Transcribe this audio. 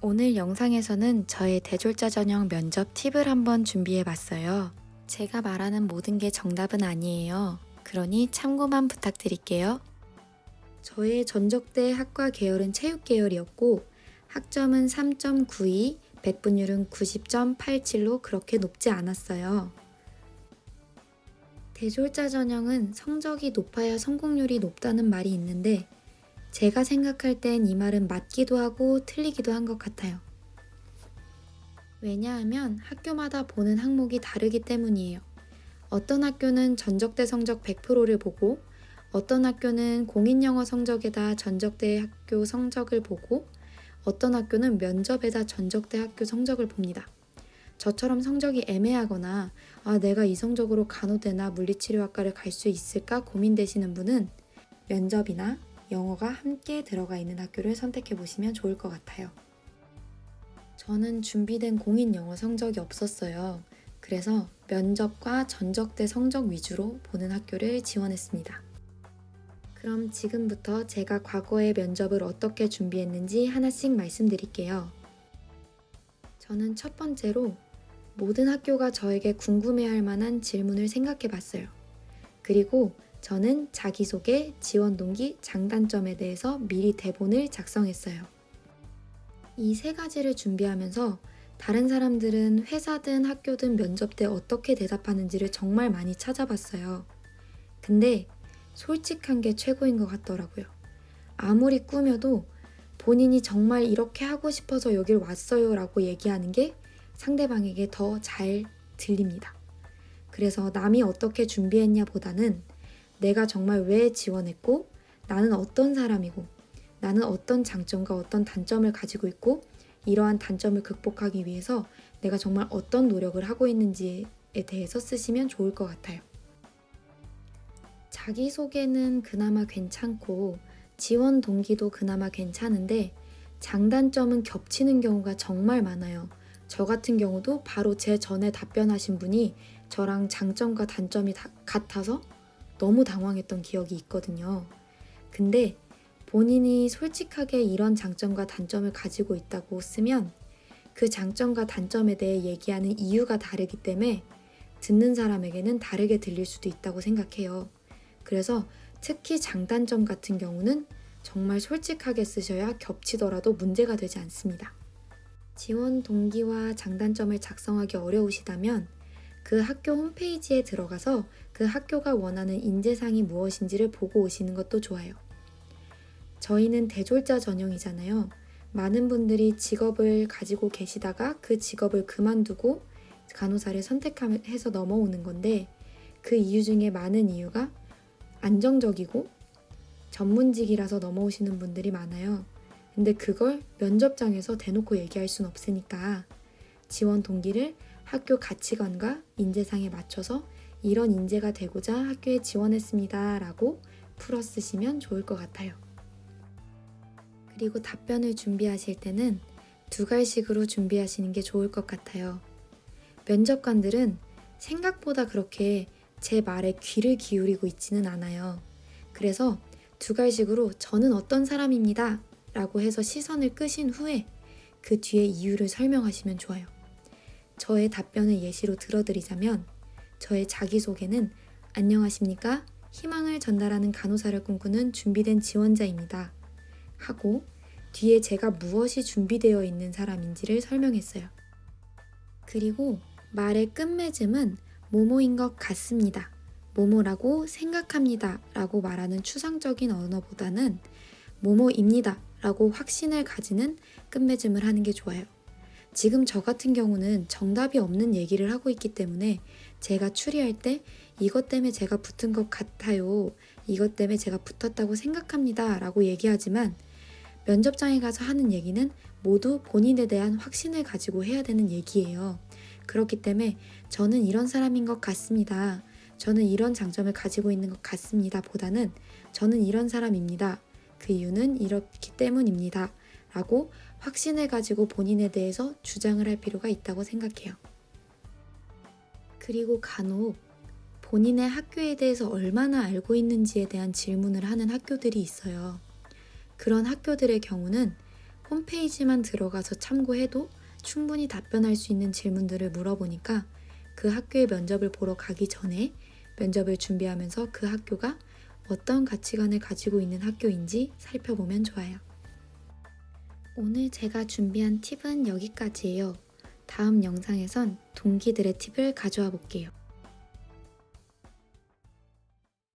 오늘 영상에서는 저의 대졸자 전형 면접 팁을 한번 준비해 봤어요. 제가 말하는 모든 게 정답은 아니에요. 그러니 참고만 부탁드릴게요. 저의 전적대 학과 계열은 체육 계열이었고 학점은 3.92, 백분율은 90.87로 그렇게 높지 않았어요. 대졸자 전형은 성적이 높아야 성공률이 높다는 말이 있는데 제가 생각할 땐 이 말은 맞기도 하고 틀리기도 한 것 같아요. 왜냐하면 학교마다 보는 항목이 다르기 때문이에요. 어떤 학교는 전적대 성적 100%를 보고 어떤 학교는 공인영어 성적에다 전적대 학교 성적을 보고 어떤 학교는 면접에다 전적대 학교 성적을 봅니다. 저처럼 성적이 애매하거나 내가 이 성적으로 간호대나 물리치료학과를 갈 수 있을까 고민되시는 분은 면접이나 영어가 함께 들어가 있는 학교를 선택해 보시면 좋을 것 같아요. 저는 준비된 공인 영어 성적이 없었어요. 그래서 면접과 전적대 성적 위주로 보는 학교를 지원했습니다. 그럼 지금부터 제가 과거의 면접을 어떻게 준비했는지 하나씩 말씀드릴게요. 저는 첫 번째로 모든 학교가 저에게 궁금해할 만한 질문을 생각해 봤어요. 그리고 저는 자기소개, 지원 동기, 장단점에 대해서 미리 대본을 작성했어요. 이 세 가지를 준비하면서 다른 사람들은 회사든 학교든 면접 때 어떻게 대답하는지를 정말 많이 찾아봤어요. 근데 솔직한 게 최고인 것 같더라고요. 아무리 꾸며도 본인이 정말 이렇게 하고 싶어서 여길 왔어요 라고 얘기하는 게 상대방에게 더 잘 들립니다. 그래서 남이 어떻게 준비했냐 보다는 내가 정말 왜 지원했고 나는 어떤 사람이고 나는 어떤 장점과 어떤 단점을 가지고 있고 이러한 단점을 극복하기 위해서 내가 정말 어떤 노력을 하고 있는지에 대해서 쓰시면 좋을 것 같아요. 자기소개는 그나마 괜찮고 지원 동기도 그나마 괜찮은데 장단점은 겹치는 경우가 정말 많아요. 저 같은 경우도 바로 제 전에 답변하신 분이 저랑 장점과 단점이 같아서 너무 당황했던 기억이 있거든요. 근데 본인이 솔직하게 이런 장점과 단점을 가지고 있다고 쓰면 그 장점과 단점에 대해 얘기하는 이유가 다르기 때문에 듣는 사람에게는 다르게 들릴 수도 있다고 생각해요. 그래서 특히 장단점 같은 경우는 정말 솔직하게 쓰셔야 겹치더라도 문제가 되지 않습니다. 지원 동기와 장단점을 작성하기 어려우시다면 그 학교 홈페이지에 들어가서 그 학교가 원하는 인재상이 무엇인지를 보고 오시는 것도 좋아요. 저희는 대졸자 전형이잖아요. 많은 분들이 직업을 가지고 계시다가 그 직업을 그만두고 간호사를 선택해서 넘어오는 건데 그 이유 중에 많은 이유가 안정적이고 전문직이라서 넘어오시는 분들이 많아요. 근데 그걸 면접장에서 대놓고 얘기할 순 없으니까 지원 동기를 학교 가치관과 인재상에 맞춰서 이런 인재가 되고자 학교에 지원했습니다 라고 풀어 쓰시면 좋을 것 같아요. 그리고 답변을 준비하실 때는 두 갈식으로 준비하시는 게 좋을 것 같아요. 면접관들은 생각보다 그렇게 제 말에 귀를 기울이고 있지는 않아요. 그래서 두 갈식으로 저는 어떤 사람입니다 라고 해서 시선을 끄신 후에 그 뒤에 이유를 설명하시면 좋아요. 저의 답변을 예시로 들어드리자면 저의 자기소개는 안녕하십니까? 희망을 전달하는 간호사를 꿈꾸는 준비된 지원자입니다. 하고 뒤에 제가 무엇이 준비되어 있는 사람인지를 설명했어요. 그리고 말의 끝맺음은 뭐뭐인 것 같습니다. 뭐뭐라고 생각합니다. 라고 말하는 추상적인 언어보다는 뭐뭐입니다. 라고 확신을 가지는 끝맺음을 하는 게 좋아요. 지금 저 같은 경우는 정답이 없는 얘기를 하고 있기 때문에 제가 추리할 때 이것 때문에 제가 붙은 것 같아요. 이것 때문에 제가 붙었다고 생각합니다. 라고 얘기하지만 면접장에 가서 하는 얘기는 모두 본인에 대한 확신을 가지고 해야 되는 얘기예요. 그렇기 때문에 저는 이런 사람인 것 같습니다. 저는 이런 장점을 가지고 있는 것 같습니다. 보다는 저는 이런 사람입니다. 그 이유는 이렇기 때문입니다. 라고 확신을 가지고 본인에 대해서 주장을 할 필요가 있다고 생각해요. 그리고 간혹 본인의 학교에 대해서 얼마나 알고 있는지에 대한 질문을 하는 학교들이 있어요. 그런 학교들의 경우는 홈페이지만 들어가서 참고해도 충분히 답변할 수 있는 질문들을 물어보니까 그 학교의 면접을 보러 가기 전에 면접을 준비하면서 그 학교가 어떤 가치관을 가지고 있는 학교인지 살펴보면 좋아요. 오늘 제가 준비한 팁은 여기까지예요. 다음 영상에선 동기들의 팁을 가져와 볼게요.